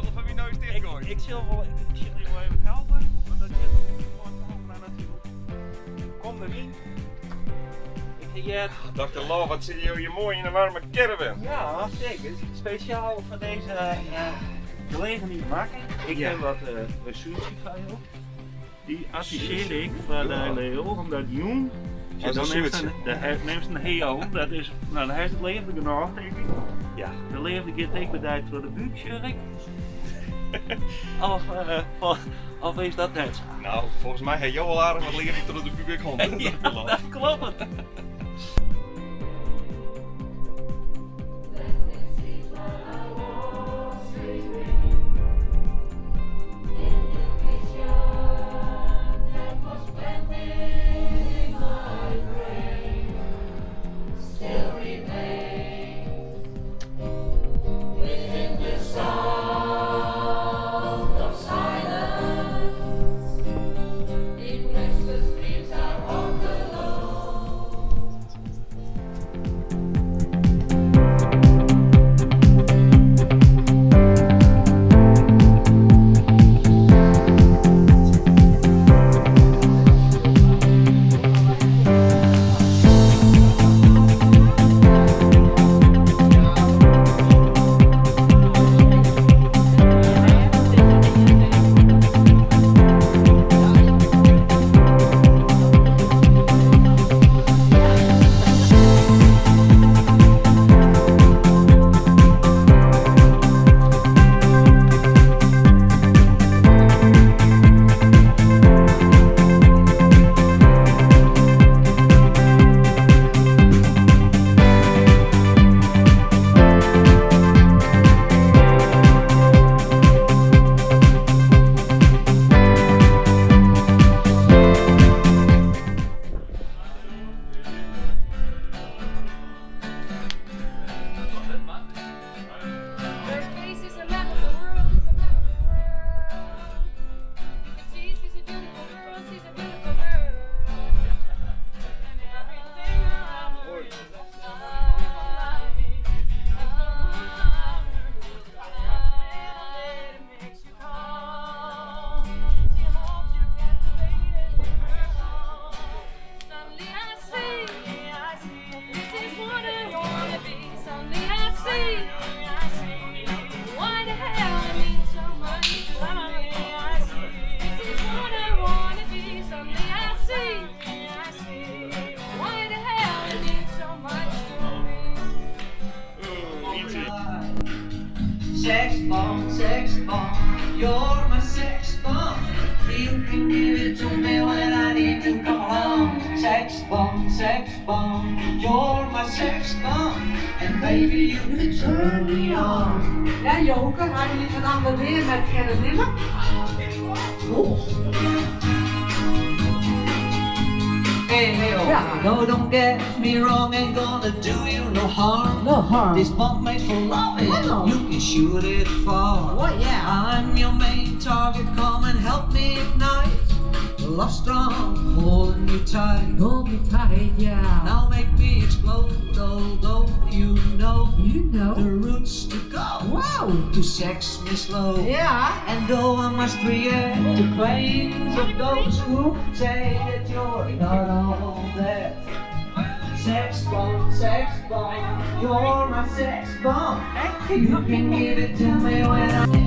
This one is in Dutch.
lullen van wie nou is dichtgooid. Ik zal je wel even helpen, want dat zit nog gewoon natuurlijk. Kom erin. Ik ga hier. Dr. Law, wat zie je hier mooi in een warme caravan. Ja, zeker. Speciaal voor deze gelegenheid maken. Ik heb wat sushi van jou. Die adviseer ik van de leeuw, omdat jong. En dan neemt ze een heel, dat is, nou dan heeft het leefde genoeg denk ik. Ja, de leefde keer tegenbeduid voor de buikschurk. Of is dat net? Nou, volgens mij heeft jou al aardig wat leren tot de publiek hond. Ja, dat klopt. Sex bomb, you're my sex bomb. You can give it to me when I need to come along. Sex bomb, you're my sex bomb. And baby, you can turn me on. Ja, Joke, ga je niet een ander weer met Gerrit Nimmer? Hey, oh. Yeah. No, don't get me wrong, ain't gonna do you no harm. No harm. This bomb made for loving, Wow. you can shoot it far. What, yeah. I'm your main target, come and help me ignite. Love strong, holding you tight. Hold me tight, yeah. Now make me explode, although you know the You routes to go. Wow. To sex me slow. Yeah. And though I must react to claims of those who say that you're not all that. Sex bomb, you're my sex bomb. You can give it to me when I